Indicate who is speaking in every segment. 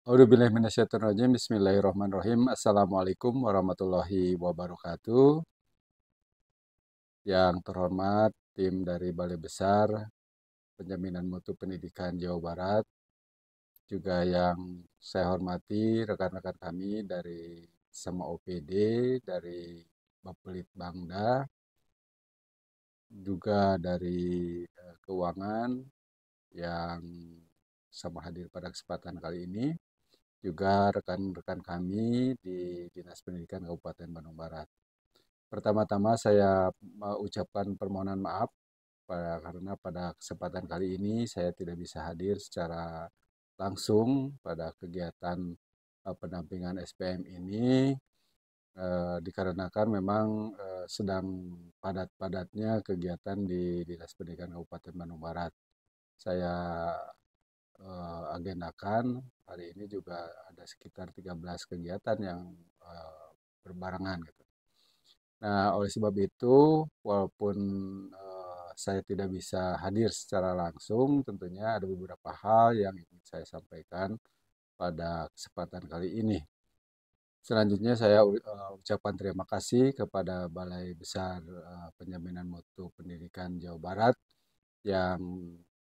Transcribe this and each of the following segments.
Speaker 1: A'udzubillahi minasyaitonirrajim. Bismillahirrahmanirrahim. Assalamualaikum warahmatullahi wabarakatuh. Yang terhormat tim dari Balai Besar Penjaminan Mutu Pendidikan Jawa Barat, juga yang saya hormati rekan-rekan kami dari sama OPD, dari Bappelit Bangda, juga dari Keuangan yang sama hadir pada kesempatan kali ini, juga rekan-rekan kami di Dinas Pendidikan Kabupaten Bandung Barat. Pertama-tama saya mengucapkan permohonan maaf karena pada kesempatan kali ini saya tidak bisa hadir secara langsung pada kegiatan pendampingan SPM ini, dikarenakan memang sedang padat-padatnya kegiatan di Dinas Pendidikan Kabupaten Bandung Barat. Saya agendakan hari ini juga ada sekitar 13 kegiatan yang berbarengan gitu. Nah, oleh sebab itu, walaupun saya tidak bisa hadir secara langsung, tentunya ada beberapa hal yang ingin saya sampaikan pada kesempatan kali ini. Selanjutnya saya ucapkan terima kasih kepada Balai Besar Penjaminan Mutu Pendidikan Jawa Barat yang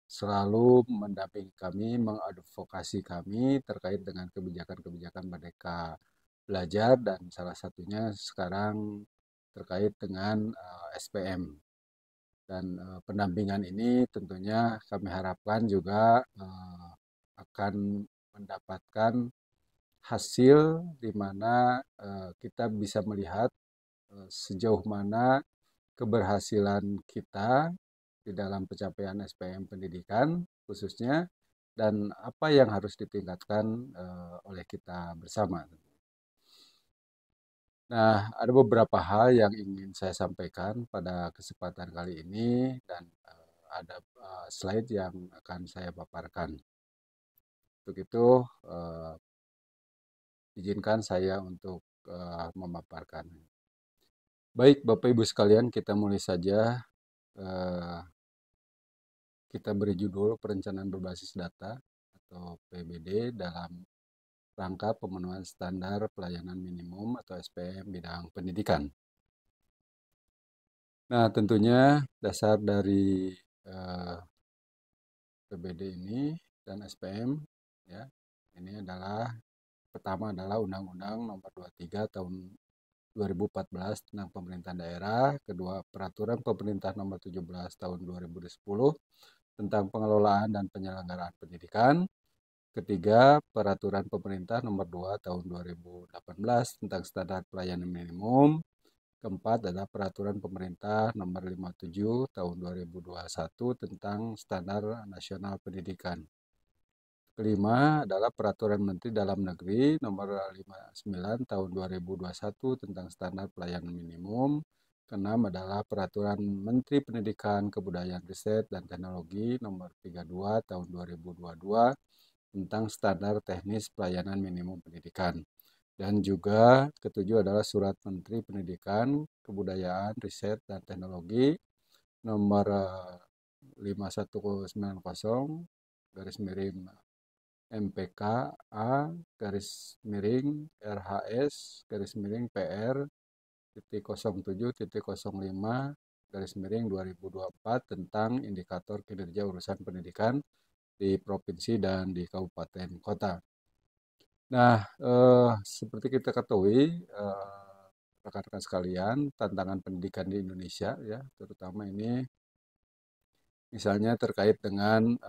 Speaker 1: selalu mendampingi kami, mengadvokasi kami terkait dengan kebijakan-kebijakan Merdeka Belajar, dan salah satunya sekarang terkait dengan SPM. Dan pendampingan ini tentunya kami harapkan juga akan mendapatkan hasil di mana kita bisa melihat sejauh mana keberhasilan kita di dalam pencapaian SPM pendidikan khususnya, dan apa yang harus ditingkatkan oleh kita bersama. Nah, ada beberapa hal yang ingin saya sampaikan pada kesempatan kali ini, dan ada slide yang akan saya paparkan. Untuk itu, izinkan saya untuk memaparkan. Baik, Bapak Ibu sekalian, kita mulai saja. Eh, kita beri judul Perencanaan Berbasis Data atau PBD dalam rangka pemenuhan standar pelayanan minimum atau SPM bidang pendidikan. Nah, tentunya dasar dari PBD ini dan SPM, ya, ini adalah pertama adalah Undang-Undang Nomor 23 Tahun 2014 tentang Pemerintahan Daerah, kedua Peraturan Pemerintah Nomor 17 Tahun 2010 tentang pengelolaan dan penyelenggaraan pendidikan, ketiga Peraturan Pemerintah Nomor 2 Tahun 2018 tentang standar pelayanan minimum, keempat adalah Peraturan Pemerintah Nomor 57 Tahun 2021 tentang Standar Nasional Pendidikan. Kelima adalah Peraturan Menteri Dalam Negeri Nomor 59 Tahun 2021 tentang Standar Pelayanan Minimum. Keenam adalah Peraturan Menteri Pendidikan, Kebudayaan, Riset, dan Teknologi Nomor 32 Tahun 2022 tentang Standar Teknis Pelayanan Minimum Pendidikan. Dan juga ketujuh adalah Surat Menteri Pendidikan, Kebudayaan, Riset, dan Teknologi Nomor 5190 garis miring MPK A garis miring RHS garis miring PR titik 07.05 garis miring 2024 tentang indikator kinerja urusan pendidikan di provinsi dan di kabupaten kota. Nah, seperti kita ketahui, rekan-rekan sekalian, tantangan pendidikan di Indonesia, ya, terutama ini misalnya terkait dengan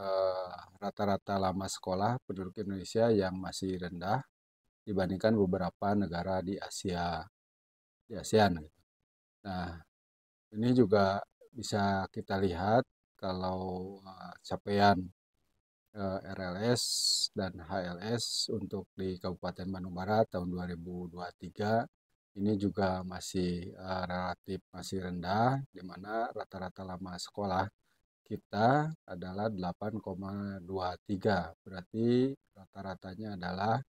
Speaker 1: rata-rata lama sekolah penduduk Indonesia yang masih rendah dibandingkan beberapa negara di ASEAN. Nah, ini juga bisa kita lihat kalau capaian RLS dan HLS untuk di Kabupaten Bandung Barat tahun 2023 ini juga masih relatif masih rendah, di mana rata-rata lama sekolah kita adalah 8,23. Berarti rata-ratanya adalah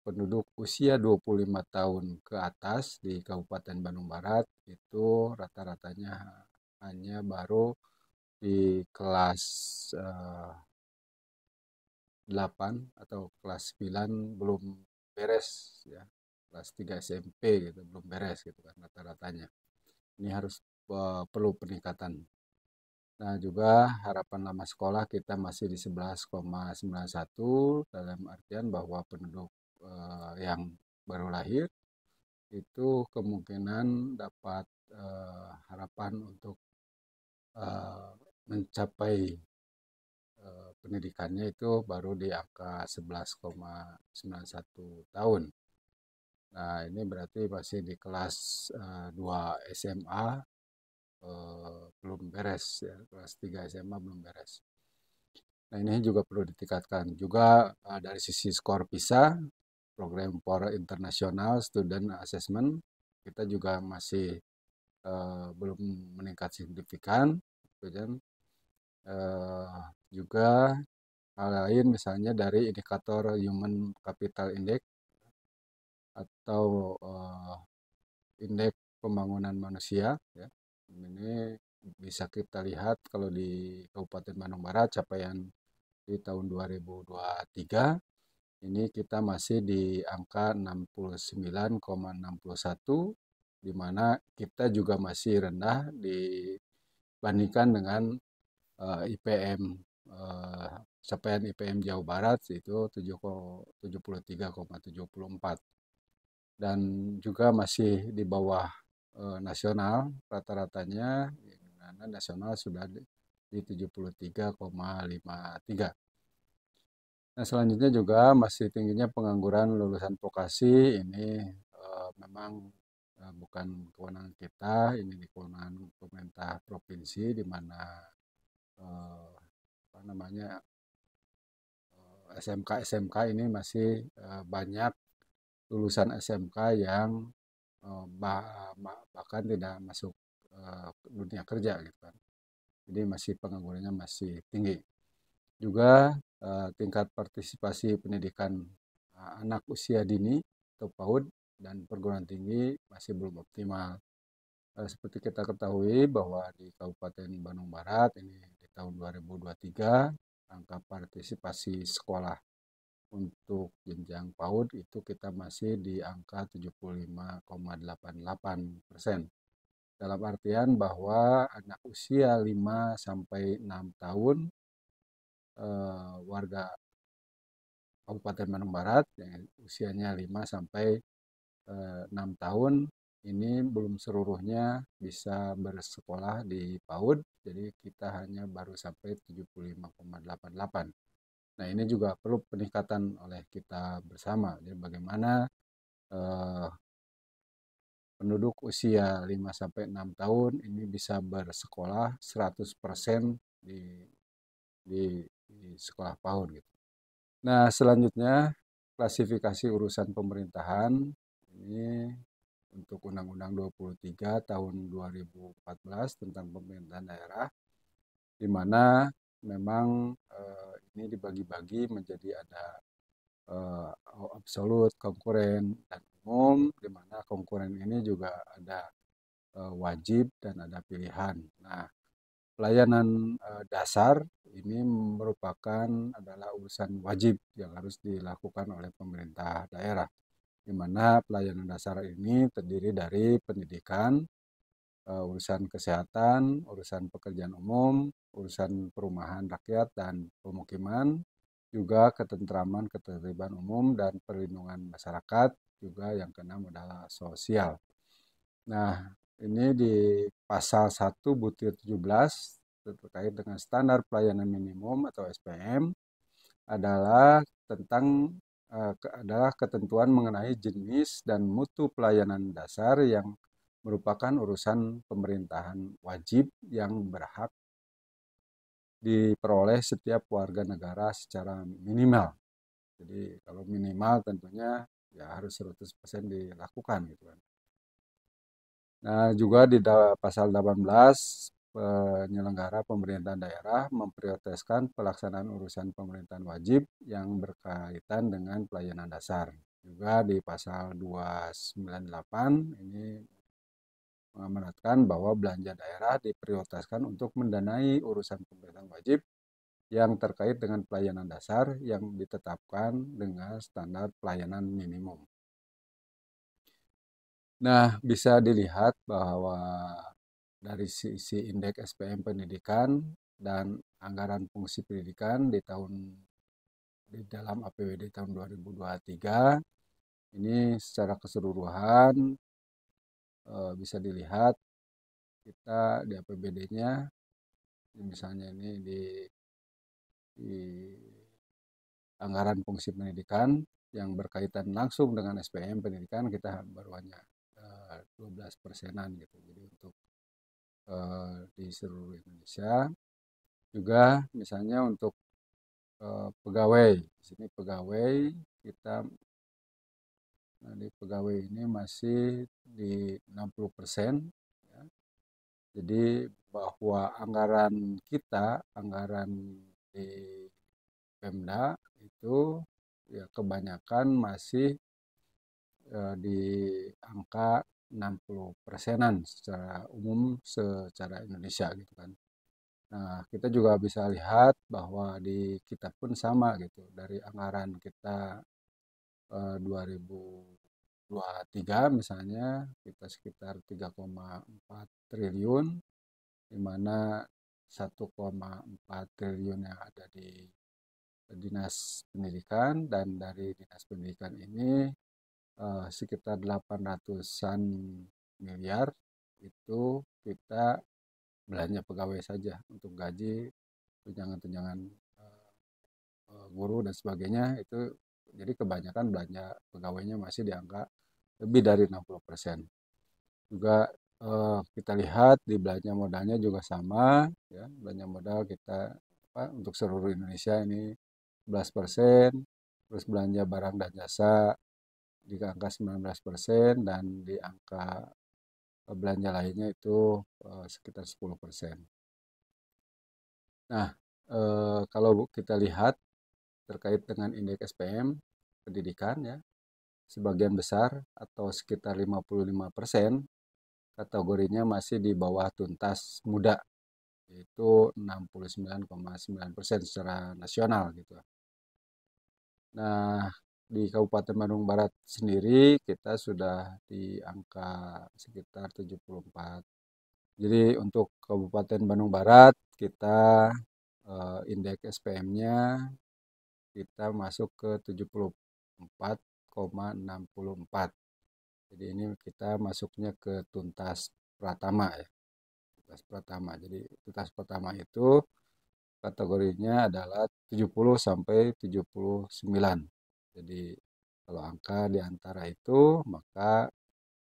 Speaker 1: penduduk usia 25 tahun ke atas di Kabupaten Bandung Barat itu rata-ratanya hanya baru di kelas 8 atau kelas 9 belum beres ya. Kelas 3 SMP gitu belum beres gitu kan rata-ratanya. Ini harus perlu peningkatan. Nah, juga harapan lama sekolah kita masih di 11,91 dalam artian bahwa penduduk yang baru lahir itu kemungkinan dapat harapan untuk mencapai pendidikannya itu baru di angka 11,91 tahun. Nah, ini berarti masih di kelas 2 SMA belum beres ya, kelas 3 SMA belum beres. Nah, ini juga perlu ditingkatkan. Juga dari sisi skor PISA, program for International Student Assessment, kita juga masih belum meningkat signifikan. Kemudian juga hal lain misalnya dari indikator Human Capital Index atau indeks pembangunan manusia ya. Ini bisa kita lihat kalau di Kabupaten Bandung Barat capaian di tahun 2023 ini kita masih di angka 69,61 di mana kita juga masih rendah dibandingkan dengan IPM capaian IPM Jawa Barat itu 73,74 dan juga masih di bawah nasional rata-ratanya karena nasional sudah di 73,53. Nah, selanjutnya juga masih tingginya pengangguran lulusan vokasi ini memang bukan kewenangan kita, ini di kewenangan pemerintah provinsi di mana apa namanya SMK ini masih banyak lulusan SMK yang bahkan tidak masuk dunia kerja gitu kan. Jadi masih penganggurannya masih tinggi. Juga tingkat partisipasi pendidikan anak usia dini atau PAUD dan perguruan tinggi masih belum optimal. Seperti kita ketahui bahwa di Kabupaten Bandung Barat ini di tahun 2023 angka partisipasi sekolah untuk jenjang PAUD itu kita masih di angka 75,88%. Dalam artian bahwa anak usia 5 sampai 6 tahun warga Kabupaten Bandung Barat yang usianya 5 sampai 6 tahun ini belum seluruhnya bisa bersekolah di PAUD, jadi kita hanya baru sampai 75,88. Nah, ini juga perlu peningkatan oleh kita bersama. Jadi bagaimana eh, penduduk usia 5 sampai 6 tahun ini bisa bersekolah 100% di sekolah PAUD gitu. Nah, selanjutnya klasifikasi urusan pemerintahan ini untuk Undang-Undang 23 tahun 2014 tentang pemerintahan daerah, di mana memang ini dibagi-bagi menjadi ada absolut, konkuren, dan umum, di mana konkuren ini juga ada wajib dan ada pilihan. Nah, pelayanan dasar ini merupakan adalah urusan wajib yang harus dilakukan oleh pemerintah daerah, di mana pelayanan dasar ini terdiri dari pendidikan, urusan kesehatan, urusan pekerjaan umum, urusan perumahan rakyat dan pemukiman, juga ketentraman, ketertiban umum dan perlindungan masyarakat, juga yang keenam adalah sosial. Nah, ini di pasal 1 butir 17 terkait dengan standar pelayanan minimum atau SPM adalah tentang adalah ketentuan mengenai jenis dan mutu pelayanan dasar yang merupakan urusan pemerintahan wajib yang berhak diperoleh setiap warga negara secara minimal. Jadi kalau minimal tentunya ya harus 100% dilakukan gitu kan. Nah, juga di pasal 18 penyelenggara pemerintahan daerah memprioritaskan pelaksanaan urusan pemerintahan wajib yang berkaitan dengan pelayanan dasar. Juga di pasal 298 ini mengamanatkan bahwa belanja daerah diprioritaskan untuk mendanai urusan pemerintahan wajib yang terkait dengan pelayanan dasar yang ditetapkan dengan standar pelayanan minimum. Nah, bisa dilihat bahwa dari sisi indeks SPM pendidikan dan anggaran fungsi pendidikan di dalam APBD tahun 2023 ini secara keseluruhan bisa dilihat kita di APBD-nya misalnya ini di anggaran fungsi pendidikan yang berkaitan langsung dengan SPM pendidikan kita baru hanya 12%-an gitu. Jadi untuk di seluruh Indonesia juga misalnya untuk pegawai, di sini pegawai kita di pegawai ini masih di 60%, ya. Jadi bahwa anggaran kita, anggaran di Pemda itu ya kebanyakan masih di angka 60%-an secara umum secara Indonesia gitu kan. Nah, kita juga bisa lihat bahwa di kita pun sama gitu. Dari anggaran kita 2023 misalnya kita sekitar 3,4 triliun, di mana 1,4 triliun yang ada di Dinas Pendidikan, dan dari Dinas Pendidikan ini sekitar 800-an miliar itu kita belanja pegawai saja untuk gaji, tunjangan-tunjangan guru dan sebagainya itu, jadi kebanyakan belanja pegawainya masih di angka lebih dari 60%. Juga kita lihat di belanja modalnya juga sama ya, belanja modal kita untuk seluruh Indonesia ini 11%, terus belanja barang dan jasa di angka 19%, dan di angka belanja lainnya itu sekitar 10%. Nah, kalau kita lihat terkait dengan indeks SPM pendidikan ya, sebagian besar atau sekitar 55% kategorinya masih di bawah tuntas muda, yaitu 69,9% secara nasional gitu. Nah, di Kabupaten Bandung Barat sendiri kita sudah di angka sekitar 74. Jadi untuk Kabupaten Bandung Barat kita indeks SPM-nya kita masuk ke 74,64. Jadi ini kita masuknya ke tuntas Pratama ya. Tuntas Pratama. Jadi tuntas Pratama itu kategorinya adalah 70 sampai 79. Jadi kalau angka di antara itu maka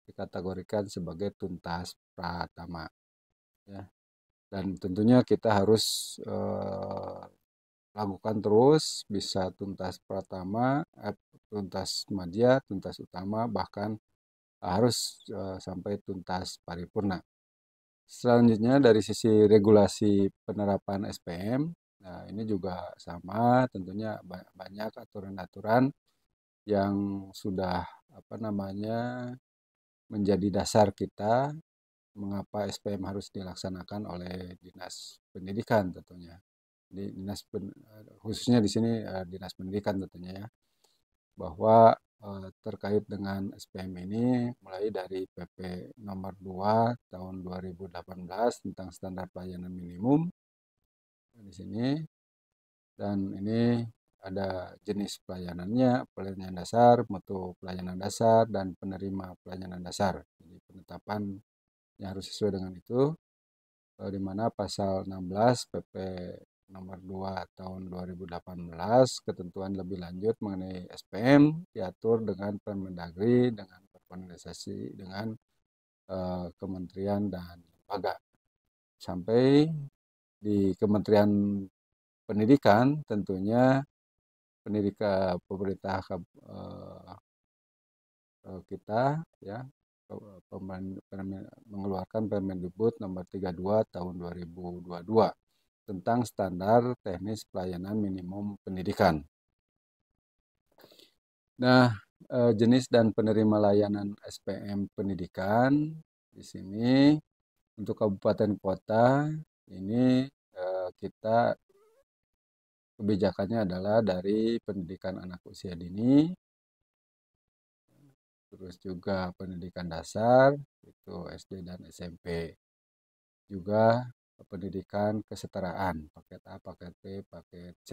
Speaker 1: dikategorikan sebagai tuntas Pratama ya. Dan tentunya kita harus lakukan terus bisa tuntas Pratama, tuntas Madya, tuntas Utama, bahkan harus sampai tuntas paripurna. Selanjutnya dari sisi regulasi penerapan SPM, nah ini juga sama, tentunya banyak aturan-aturan yang sudah menjadi dasar kita mengapa SPM harus dilaksanakan oleh Dinas Pendidikan tentunya. Di khususnya di sini Dinas Pendidikan tentunya ya, bahwa terkait dengan SPM ini mulai dari PP nomor 2 tahun 2018 tentang standar pelayanan minimum di sini, dan ini ada jenis pelayanannya, pelayanan dasar, mutu pelayanan dasar, dan penerima pelayanan dasar. Jadi penetapannya harus sesuai dengan itu, di mana pasal 16 PP nomor 2 tahun 2018 ketentuan lebih lanjut mengenai SPM diatur dengan Permendagri dengan berkoordinasi dengan kementerian dan lembaga. Sampai di Kementerian Pendidikan tentunya pemerintah kita ya mengeluarkan Permendikbud nomor 32 tahun 2022 tentang standar teknis pelayanan minimum pendidikan. Nah, jenis dan penerima layanan SPM pendidikan di sini untuk kabupaten kota ini kita kebijakannya adalah dari pendidikan anak usia dini, terus juga pendidikan dasar, itu SD dan SMP. Juga pendidikan kesetaraan, paket A, paket B, paket C.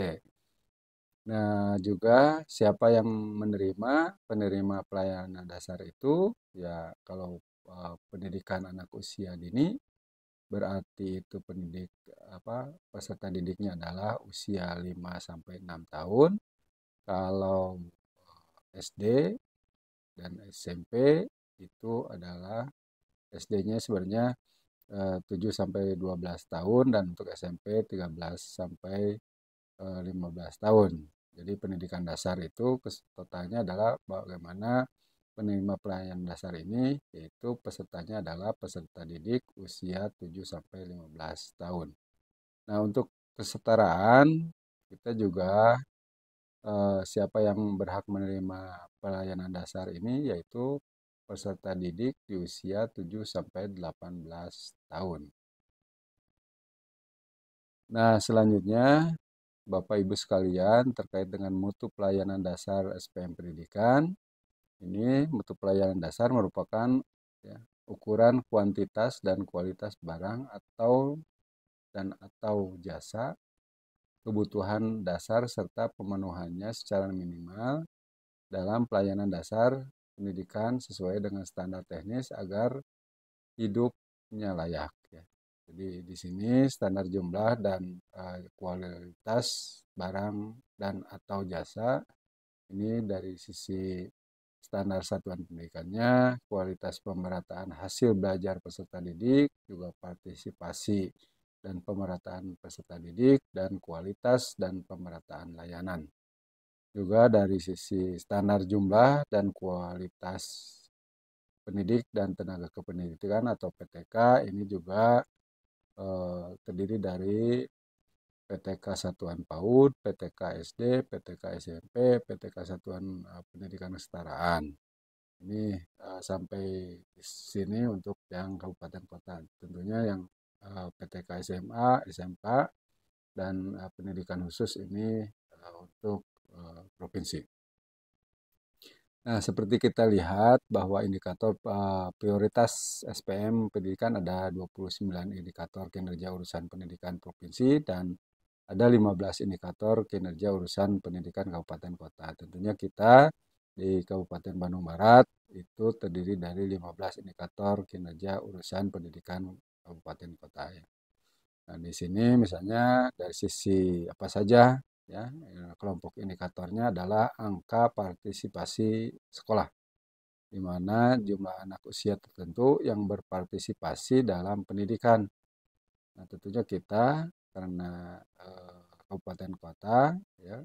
Speaker 1: Nah, juga siapa yang penerima pelayanan dasar itu, ya kalau pendidikan anak usia dini, berarti itu peserta didiknya adalah usia 5 sampai 6 tahun. Kalau SD dan SMP itu adalah SD-nya sebenarnya 7 sampai 12 tahun dan untuk SMP 13 sampai 15 tahun. Jadi pendidikan dasar itu totalnya adalah bagaimana penerima pelayanan dasar ini, yaitu pesertanya adalah peserta didik usia 7 sampai 15 tahun. Nah, untuk kesetaraan kita juga siapa yang berhak menerima pelayanan dasar ini yaitu peserta didik di usia 7 sampai 18 tahun. Nah, selanjutnya Bapak Ibu sekalian terkait dengan mutu pelayanan dasar SPM Pendidikan. Ini mutu pelayanan dasar merupakan ya, ukuran kuantitas dan kualitas barang atau jasa, kebutuhan dasar serta pemenuhannya secara minimal dalam pelayanan dasar pendidikan sesuai dengan standar teknis agar hidupnya layak. Ya. Jadi di sini standar jumlah dan kualitas barang dan atau jasa ini dari sisi standar satuan pendidikannya, kualitas pemerataan hasil belajar peserta didik, juga partisipasi dan pemerataan peserta didik, dan kualitas dan pemerataan layanan. Juga dari sisi standar jumlah dan kualitas pendidik dan tenaga kependidikan atau PTK ini juga terdiri dari PTK Satuan PAUD, PTK SD, PTK SMP, PTK Satuan Pendidikan Kesetaraan. Ini sampai di sini untuk yang kabupaten kota. Tentunya yang PTK SMA, SMK, dan pendidikan khusus ini untuk provinsi. Nah, seperti kita lihat bahwa indikator prioritas SPM Pendidikan ada 29 indikator kinerja urusan pendidikan provinsi dan ada 15 indikator kinerja urusan pendidikan kabupaten kota. Tentunya kita di Kabupaten Bandung Barat itu terdiri dari 15 indikator kinerja urusan pendidikan kabupaten kota ya. Nah, di sini misalnya dari sisi apa saja ya, kelompok indikatornya adalah angka partisipasi sekolah, di mana jumlah anak usia tertentu yang berpartisipasi dalam pendidikan. Nah, tentunya kita karena kabupaten kota ya,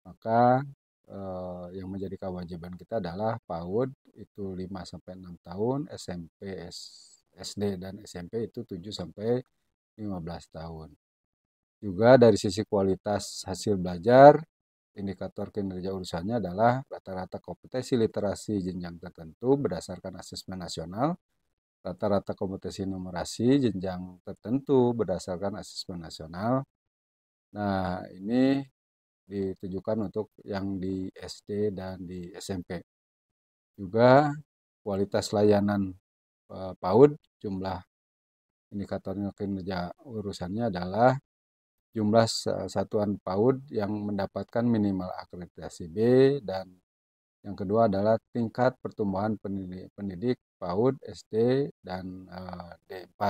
Speaker 1: maka yang menjadi kewajiban kita adalah PAUD itu 5 sampai 6 tahun, SMP, SD dan SMP itu 7 sampai 15 tahun. Juga dari sisi kualitas hasil belajar, indikator kinerja urusannya adalah rata-rata kompetensi literasi jenjang tertentu berdasarkan asesmen nasional, rata-rata kompetensi numerasi jenjang tertentu berdasarkan asesmen nasional. Nah, ini ditujukan untuk yang di SD dan di SMP. Juga kualitas layanan PAUD, jumlah indikatornya kinerja urusannya adalah jumlah satuan PAUD yang mendapatkan minimal akreditasi B, dan yang kedua adalah tingkat pertumbuhan pendidik PAUD, SD, dan D4.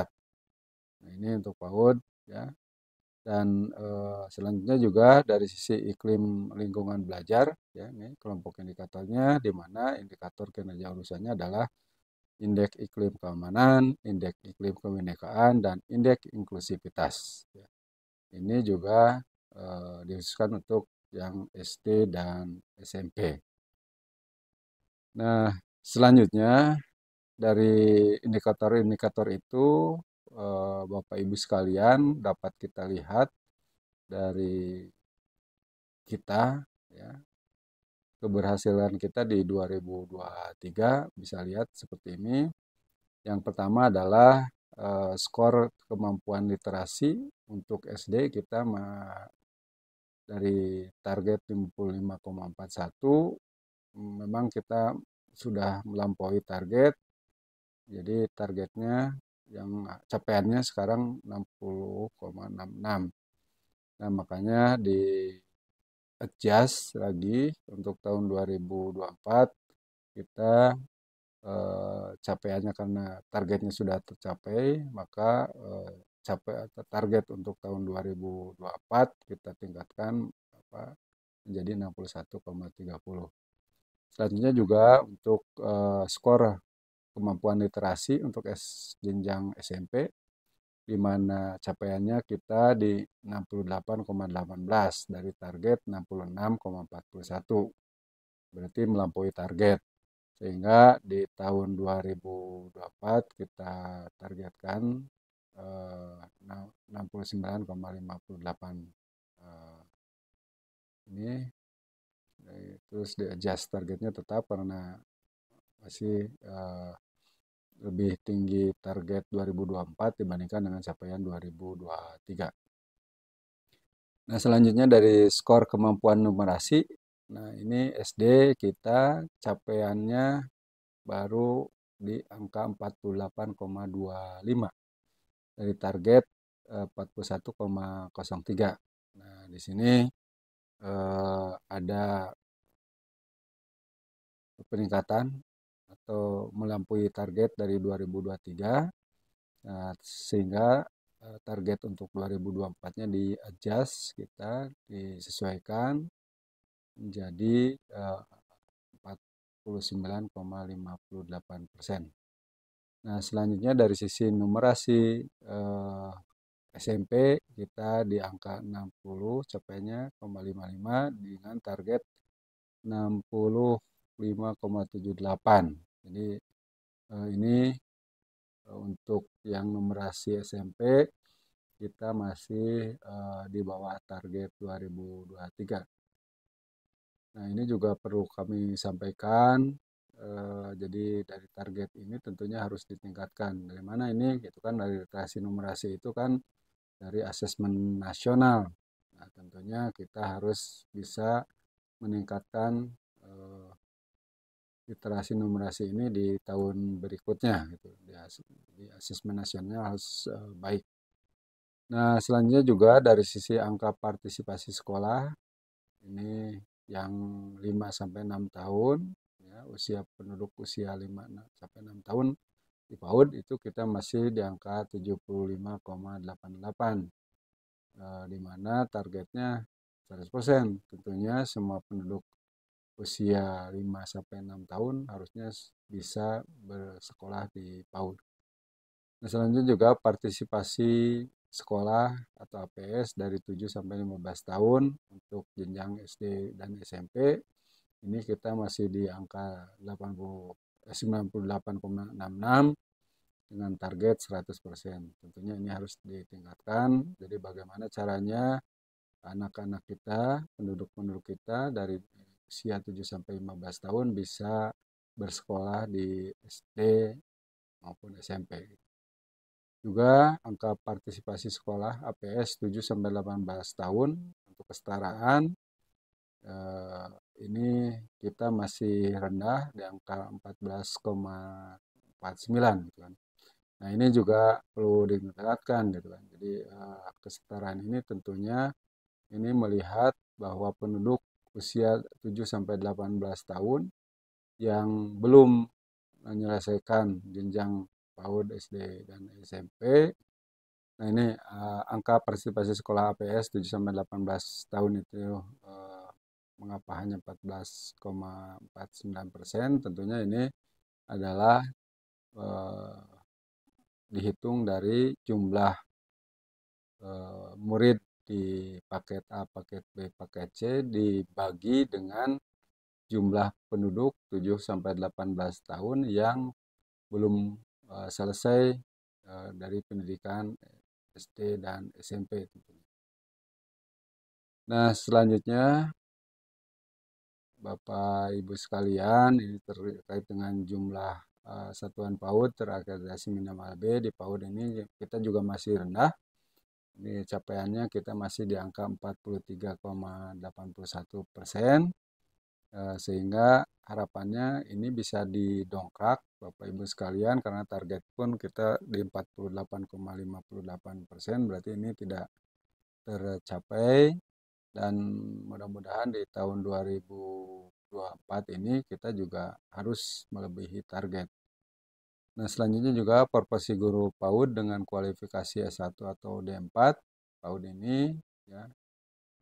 Speaker 1: Nah, ini untuk PAUD ya. Dan selanjutnya juga dari sisi iklim lingkungan belajar ya, ini kelompok indikatornya di mana indikator kinerja urusannya adalah indeks iklim keamanan, indeks iklim kebinekaan, dan indeks inklusivitas ya. Ini juga dikhususkan untuk yang SD dan SMP. Nah, selanjutnya dari indikator-indikator itu Bapak Ibu sekalian dapat kita lihat dari kita ya, keberhasilan kita di 2023 bisa lihat seperti ini. Yang pertama adalah skor kemampuan literasi untuk SD kita dari target 55,41 memang kita sudah melampaui target. Jadi targetnya yang capaiannya sekarang 60,66. Nah, makanya di adjust lagi untuk tahun 2024 kita capaiannya karena targetnya sudah tercapai, maka target untuk tahun 2024 kita tingkatkan menjadi 61,30. Selanjutnya juga untuk skor kemampuan literasi untuk jenjang SMP, di mana capaiannya kita di 68,18 dari target 66,41. Berarti melampaui target. Sehingga di tahun 2024 kita targetkan 69,58 ini. Terus di adjust targetnya tetap karena masih lebih tinggi target 2024 dibandingkan dengan capaian 2023. Nah, selanjutnya dari skor kemampuan numerasi. Nah, ini SD kita capaiannya baru di angka 48,25 dari target 41,03. Nah, di sini ada peningkatan atau melampaui target dari 2023, sehingga target untuk 2024-nya di adjust, kita disesuaikan menjadi 49,58%. Nah, selanjutnya dari sisi numerasi SMP kita di angka 60 capainya 0,55 dengan target 65,78. Jadi ini untuk yang numerasi SMP kita masih di bawah target 2023. Nah, ini juga perlu kami sampaikan. Jadi dari target ini tentunya harus ditingkatkan. Dari mana ini? Gitu kan, dari literasi numerasi itu kan dari asesmen nasional. Nah, tentunya kita harus bisa meningkatkan literasi numerasi ini di tahun berikutnya gitu. Di asesmen nasional harus baik. Nah, selanjutnya juga dari sisi angka partisipasi sekolah, ini yang 5 sampai 6 tahun, ya, penduduk usia 5 sampai 6 tahun di PAUD itu kita masih di angka 75,88, di mana targetnya 100%. Tentunya semua penduduk usia 5 sampai 6 tahun harusnya bisa bersekolah di PAUD. Nah, selanjutnya juga partisipasi sekolah atau APS dari 7 sampai 15 tahun untuk jenjang SD dan SMP. Ini kita masih di angka 98,66 dengan target 100%. Tentunya ini harus ditingkatkan. Jadi bagaimana caranya anak-anak kita, penduduk-penduduk kita dari usia 7 sampai 15 tahun bisa bersekolah di SD maupun SMP. Juga angka partisipasi sekolah APS 7 sampai 18 tahun untuk kesetaraan ini kita masih rendah di angka 14,49 gitu kan. Nah, ini juga perlu ditingkatkan gitu kan. Jadi kesetaraan ini tentunya ini melihat bahwa penduduk usia 7 sampai 18 tahun yang belum menyelesaikan jenjang PAUD, SD dan SMP. Nah, ini angka partisipasi sekolah APS 7 sampai 18 tahun itu mengapa hanya 14,49%? Tentunya ini adalah dihitung dari jumlah murid di paket A, paket B, paket C dibagi dengan jumlah penduduk 7 sampai 18 tahun yang belum selesai dari pendidikan SD dan SMP tentunya. Nah, selanjutnya Bapak Ibu sekalian, ini terkait dengan jumlah satuan PAUD terakreditasi minimal B di PAUD ini kita juga masih rendah Ini capaiannya kita masih di angka 43,81%, sehingga harapannya ini bisa didongkrak Bapak Ibu sekalian, karena target pun kita di 48,58%, berarti ini tidak tercapai, dan mudah-mudahan di tahun 2024 ini kita juga harus melebihi target. Nah, selanjutnya juga profesi guru PAUD dengan kualifikasi S1 atau D4 PAUD ini ya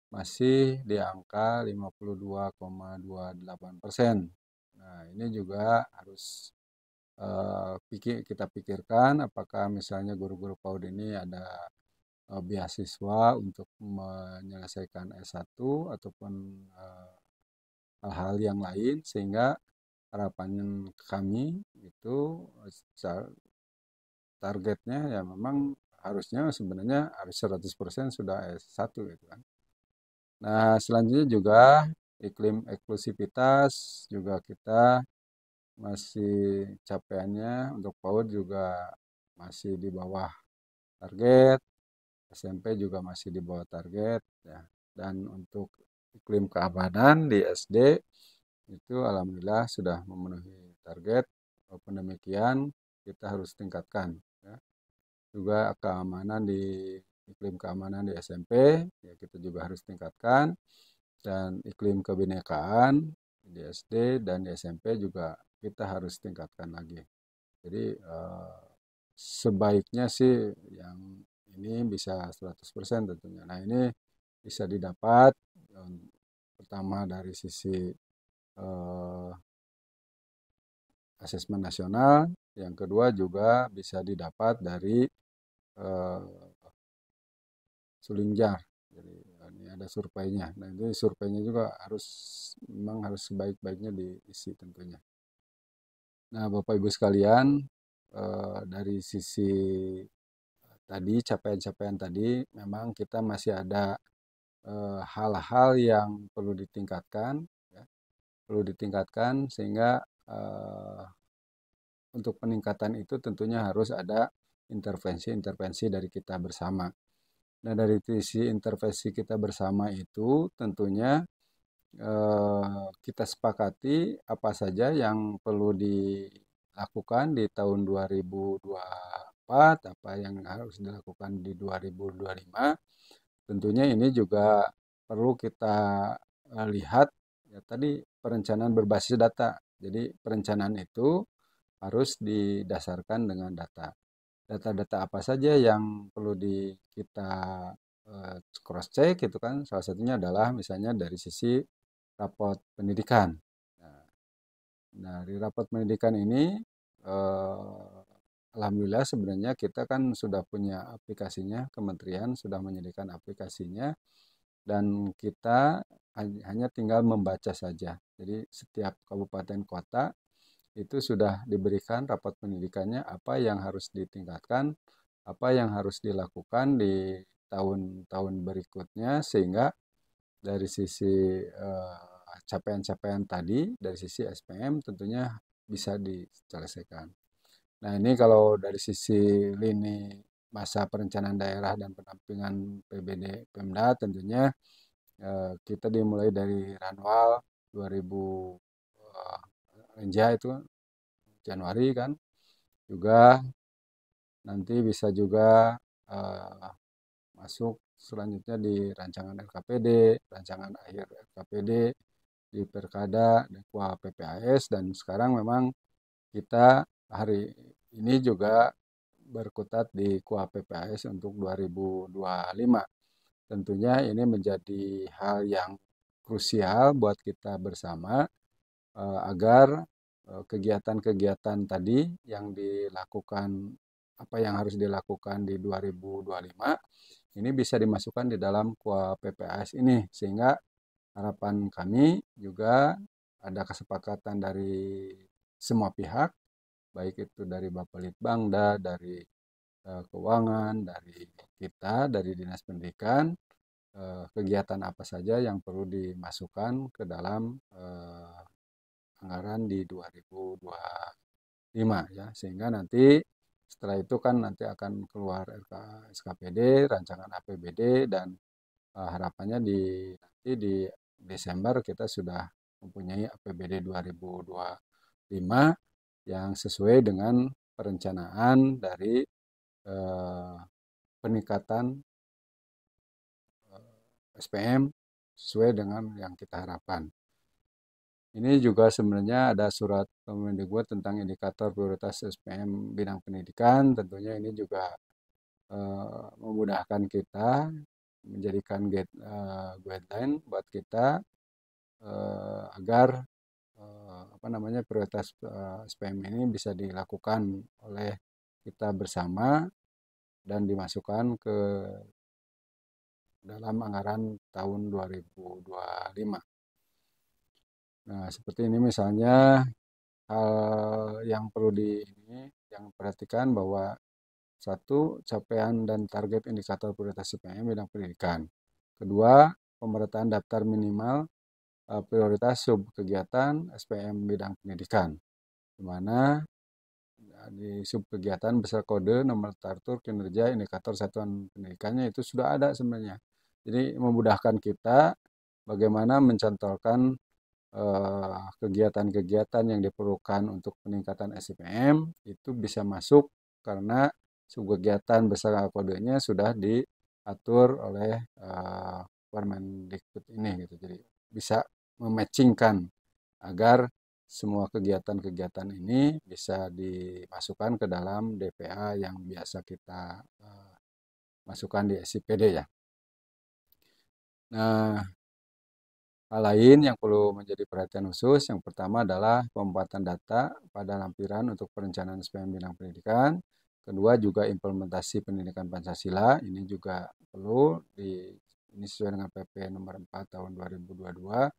Speaker 1: masih di angka 52,28%. Nah, ini juga harus kita pikirkan apakah misalnya guru-guru PAUD ini ada beasiswa untuk menyelesaikan S1 ataupun hal-hal yang lain, sehingga harapan kami itu targetnya ya memang harusnya sebenarnya harus 100% sudah S1 gitu kan. Nah, selanjutnya juga iklim eksklusivitas juga kita masih capaiannya untuk PAUD juga masih di bawah target, SMP juga masih di bawah target ya. Dan untuk iklim keamanan di SD itu alhamdulillah sudah memenuhi target. Walaupun demikian kita harus tingkatkan ya. Juga keamanan di iklim keamanan di SMP ya kita juga harus tingkatkan, dan iklim kebinekaan di SD dan di SMP juga kita harus tingkatkan lagi. Jadi sebaiknya sih yang ini bisa 100% tentunya. Nah, ini bisa didapat pertama dari sisi asesmen nasional, yang kedua juga bisa didapat dari eh, Sulingjar. Jadi ini ada surveinya. Nah, ini surveinya juga memang harus sebaik-baiknya diisi tentunya. Nah, Bapak Ibu sekalian, dari sisi tadi capaian-capaian tadi memang kita masih ada hal-hal yang perlu ditingkatkan ya, perlu ditingkatkan sehingga untuk peningkatan itu tentunya harus ada intervensi-intervensi dari kita bersama. Nah, dari sisi intervensi kita bersama itu tentunya kita sepakati apa saja yang perlu dilakukan di tahun 2024, apa yang harus dilakukan di 2025. Tentunya ini juga perlu kita lihat ya, tadi perencanaan berbasis data. Jadi perencanaan itu harus didasarkan dengan data. Data-data apa saja yang perlu kita cross check itu kan, salah satunya adalah misalnya dari sisi rapot pendidikan. Nah, dari rapot pendidikan ini alhamdulillah sebenarnya kita kan sudah punya aplikasinya, kementerian sudah menyediakan aplikasinya, dan kita hanya tinggal membaca saja. Jadi setiap kabupaten kota itu sudah diberikan rapot pendidikannya, apa yang harus ditingkatkan, apa yang harus dilakukan di tahun-tahun berikutnya, sehingga dari sisi capaian-capaian tadi, dari sisi SPM tentunya bisa diselesaikan. Nah, ini kalau dari sisi lini masa perencanaan daerah dan pendampingan PBD Pemda, tentunya kita dimulai dari Ranwal 2000 Renja itu Januari kan, juga nanti bisa juga masuk selanjutnya di rancangan LKPD, rancangan akhir LKPD, di Perkada, dan Kuah PPAS, dan sekarang memang kita hari ini juga berkutat di Kuah PPAS untuk 2025. Tentunya ini menjadi hal yang krusial buat kita bersama agar kegiatan-kegiatan tadi yang dilakukan, apa yang harus dilakukan di 2025 ini bisa dimasukkan di dalam Kuah PPAS ini, sehingga harapan kami juga ada kesepakatan dari semua pihak, baik itu dari Bapak Litbangda, dari keuangan, dari kita, dari Dinas Pendidikan, kegiatan apa saja yang perlu dimasukkan ke dalam anggaran di 2025 ya, sehingga nanti Setelah itu kan nanti akan keluar SKPD, rancangan APBD, dan harapannya nanti di Desember kita sudah mempunyai APBD 2025 yang sesuai dengan perencanaan dari eh, peningkatan SPM sesuai dengan yang kita harapkan. Ini juga sebenarnya ada surat Kemendikbud tentang indikator prioritas SPM bidang pendidikan. Tentunya ini juga memudahkan kita, menjadikan guideline buat kita agar apa namanya prioritas SPM ini bisa dilakukan oleh kita bersama dan dimasukkan ke dalam anggaran tahun 2025. Nah, seperti ini misalnya hal yang perlu yang perhatikan bahwa satu, capaian dan target indikator prioritas SPM bidang pendidikan. Kedua, pemerataan daftar minimal prioritas sub kegiatan SPM bidang pendidikan, di mana di sub kegiatan besar kode nomor teratur kinerja indikator satuan pendidikannya itu sudah ada sebenarnya. Jadi memudahkan kita bagaimana mencantolkan kegiatan-kegiatan yang diperlukan untuk peningkatan SPM itu bisa masuk karena subkegiatan beserta kodenya sudah diatur oleh Permendikbud ini gitu. Jadi bisa mematchingkan agar semua kegiatan-kegiatan ini bisa dimasukkan ke dalam DPA yang biasa kita masukkan di SIPD ya. Nah, hal lain yang perlu menjadi perhatian khusus, yang pertama adalah pemanfaatan data pada lampiran untuk perencanaan SPM bidang pendidikan. Kedua juga implementasi pendidikan Pancasila, ini juga perlu ini sesuai dengan PP nomor 4 tahun 2022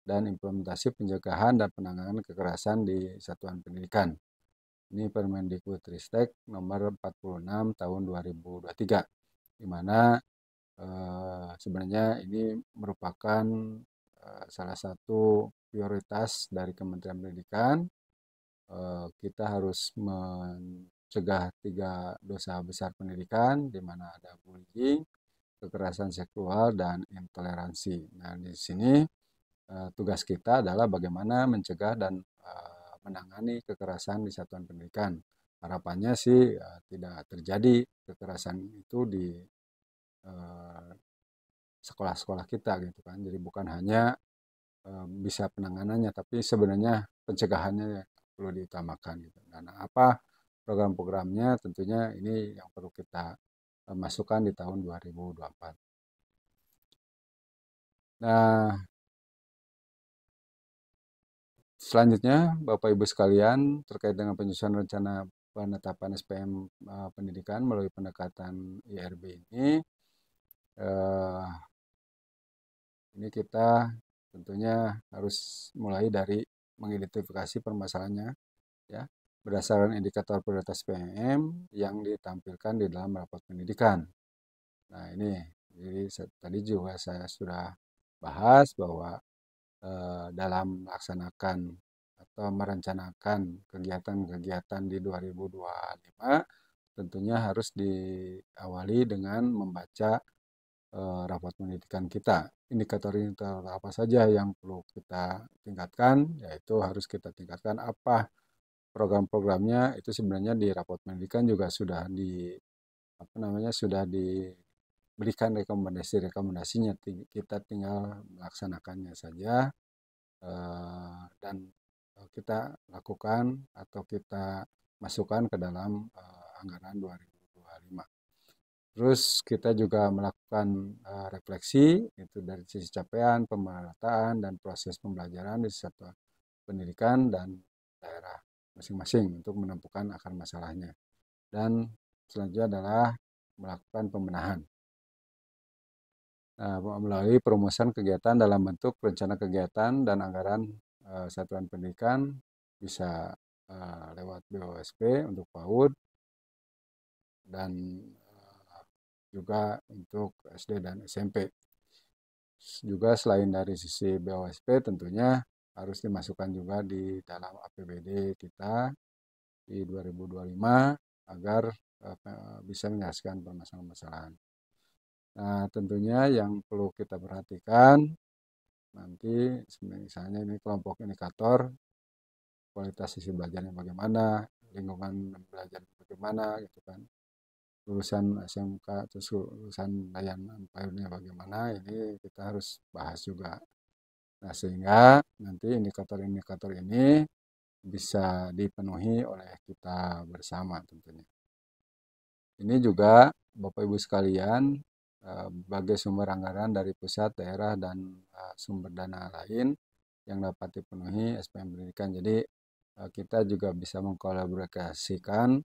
Speaker 1: dan implementasi pencegahan dan penanganan kekerasan di satuan pendidikan. Ini Permendikbudristek nomor 46 tahun 2023, di mana sebenarnya ini merupakan salah satu prioritas dari Kementerian Pendidikan. Kita harus mencegah 3 dosa besar pendidikan, di mana ada bullying, kekerasan seksual, dan intoleransi. Nah, di sini tugas kita adalah bagaimana mencegah dan menangani kekerasan di satuan pendidikan. Harapannya sih tidak terjadi kekerasan itu di sekolah-sekolah kita gitu kan. Jadi bukan hanya bisa penanganannya, tapi sebenarnya pencegahannya perlu diutamakan gitu. Dan apa program-programnya tentunya ini yang perlu kita masukkan di tahun 2024. Nah, selanjutnya Bapak Ibu sekalian terkait dengan penyusunan rencana penetapan SPM pendidikan melalui pendekatan IRB ini kita tentunya harus mulai dari mengidentifikasi permasalahannya ya berdasarkan indikator prioritas SPM yang ditampilkan di dalam rapor pendidikan. Nah, ini jadi tadi juga saya sudah bahas bahwa dalam melaksanakan atau merencanakan kegiatan-kegiatan di 2025 tentunya harus diawali dengan membaca rapor pendidikan kita. Indikator-indikator apa saja yang perlu kita tingkatkan, yaitu harus kita tingkatkan apa program-programnya. Itu sebenarnya di rapor pendidikan juga sudah sudah diberikan rekomendasinya. Kita tinggal melaksanakannya saja dan kita lakukan atau kita masukkan ke dalam anggaran 2025. Terus kita juga melakukan refleksi itu dari sisi capaian, pemerataan, dan proses pembelajaran di satuan pendidikan dan daerah masing-masing untuk menemukan akar masalahnya. Dan selanjutnya adalah melakukan pembenahan. Melalui perumusan kegiatan dalam bentuk rencana kegiatan dan anggaran satuan pendidikan bisa lewat BOSP untuk PAUD dan juga untuk SD dan SMP. Juga selain dari sisi BOSP tentunya harus dimasukkan juga di dalam APBD kita di 2025 agar bisa menyelesaikan permasalahan-permasalahan. Nah, tentunya yang perlu kita perhatikan nanti misalnya ini kelompok indikator kualitas sisi belajarnya bagaimana, lingkungan belajar bagaimana gitu kan. Lulusan SMK terus lulusan layanan PAUD-nya bagaimana, ini kita harus bahas juga. Nah, sehingga nanti indikator-indikator ini bisa dipenuhi oleh kita bersama tentunya. Ini juga Bapak Ibu sekalian, sebagai sumber anggaran dari pusat, daerah, dan sumber dana lain yang dapat dipenuhi SPM pendidikan. Jadi kita juga bisa mengkolaborasikan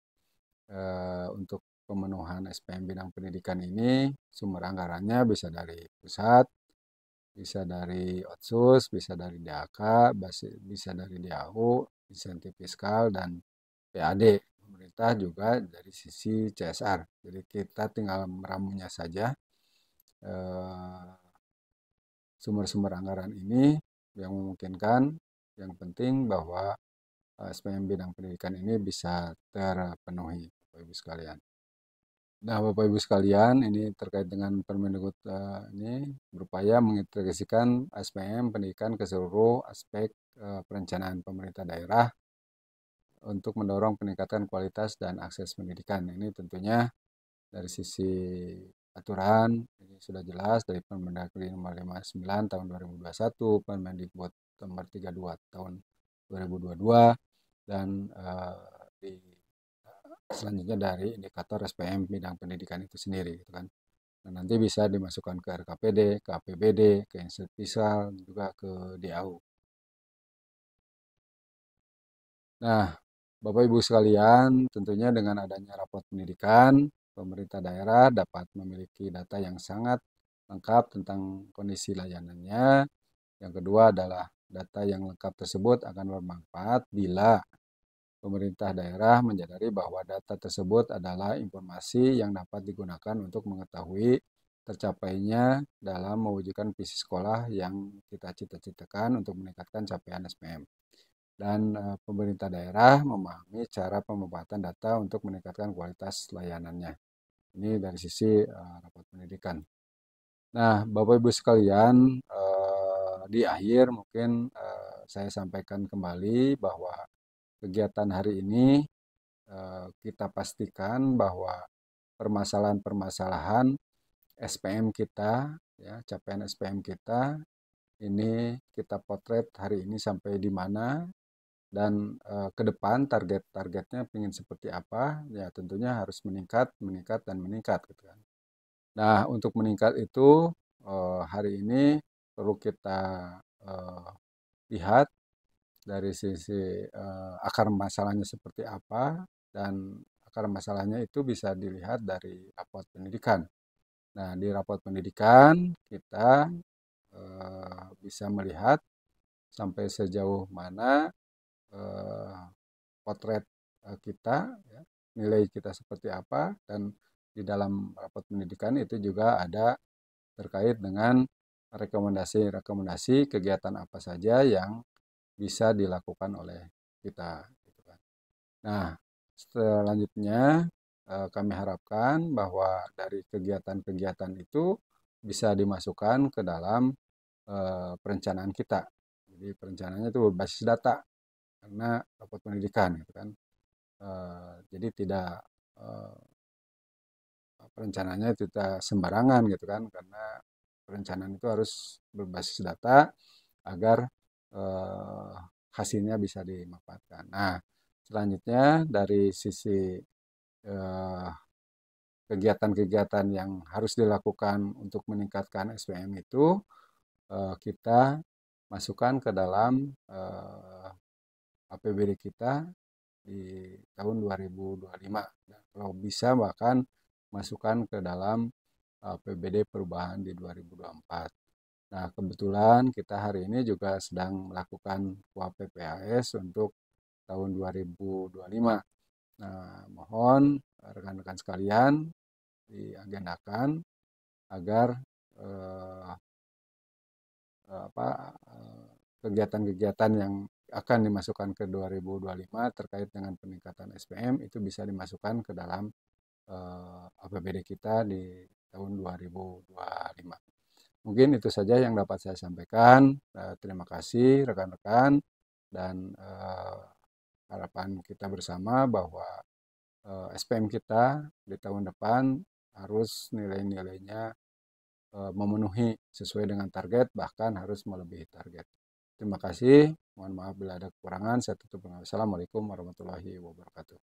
Speaker 1: untuk pemenuhan SPM bidang pendidikan ini, sumber anggarannya bisa dari pusat, bisa dari Otsus, bisa dari DAK, bisa dari DAU, insentif fiskal, dan PAD. Pemerintah juga dari sisi CSR. Jadi kita tinggal meramunya saja sumber-sumber anggaran ini yang memungkinkan. Yang penting bahwa SPM bidang pendidikan ini bisa terpenuhi, Bapak Ibu sekalian. Nah, Bapak Ibu sekalian, ini terkait dengan Permendikbud ini berupaya mengintegrasikan SPM pendidikan ke seluruh aspek perencanaan pemerintah daerah untuk mendorong peningkatan kualitas dan akses pendidikan. Ini tentunya dari sisi aturan ini sudah jelas dari Permendagri nomor 59 tahun 2021, Permendikbud nomor 32 tahun 2022, dan di selanjutnya dari indikator SPM bidang pendidikan itu sendiri gitu kan. Nah, nanti bisa dimasukkan ke RKPD, ke APBD, ke insentif fiskal, juga ke DAU. Nah, Bapak Ibu sekalian, tentunya dengan adanya rapor pendidikan, pemerintah daerah dapat memiliki data yang sangat lengkap tentang kondisi layanannya. Yang kedua adalah data yang lengkap tersebut akan bermanfaat bila pemerintah daerah menyadari bahwa data tersebut adalah informasi yang dapat digunakan untuk mengetahui tercapainya dalam mewujudkan visi sekolah yang kita cita-citakan untuk meningkatkan capaian SPM. Dan pemerintah daerah memahami cara pemanfaatan data untuk meningkatkan kualitas layanannya. Ini dari sisi rapor pendidikan. Nah, Bapak Ibu sekalian, di akhir mungkin saya sampaikan kembali bahwa kegiatan hari ini kita pastikan bahwa permasalahan-permasalahan SPM kita, ya, capaian SPM kita ini kita potret hari ini sampai di mana, dan ke depan target-targetnya ingin seperti apa, ya tentunya harus meningkat, meningkat, dan meningkat gitu kan. Nah, untuk meningkat itu hari ini perlu kita lihat dari sisi akar masalahnya seperti apa, dan akar masalahnya itu bisa dilihat dari raport pendidikan. Nah, di raport pendidikan kita bisa melihat sampai sejauh mana potret kita, ya, nilai kita seperti apa, dan di dalam raport pendidikan itu juga ada terkait dengan rekomendasi-rekomendasi kegiatan apa saja yang bisa dilakukan oleh kita. Gitu kan. Nah, selanjutnya kami harapkan bahwa dari kegiatan-kegiatan itu bisa dimasukkan ke dalam perencanaan kita. Jadi perencanaannya itu berbasis data karena raport pendidikan, gitu kan. Jadi tidak perencanaannya tidak sembarangan gitu kan, karena perencanaan itu harus berbasis data agar eh, hasilnya bisa dimanfaatkan. Nah, selanjutnya dari sisi eh, kegiatan-kegiatan yang harus dilakukan untuk meningkatkan SPM itu kita masukkan ke dalam APBD kita di tahun 2025. Nah, kalau bisa bahkan masukkan ke dalam APBD perubahan di 2024. Nah, kebetulan kita hari ini juga sedang melakukan KUAP untuk tahun 2025. Nah, mohon rekan-rekan sekalian diagendakan agar eh, kegiatan-kegiatan yang akan dimasukkan ke 2025 terkait dengan peningkatan SPM itu bisa dimasukkan ke dalam APBD kita di tahun 2025. Mungkin itu saja yang dapat saya sampaikan. Terima kasih rekan-rekan dan harapan kita bersama bahwa SPM kita di tahun depan harus nilai-nilainya memenuhi sesuai dengan target, bahkan harus melebihi target. Terima kasih. Mohon maaf bila ada kekurangan. Saya tutup dengan Assalamualaikum warahmatullahi wabarakatuh.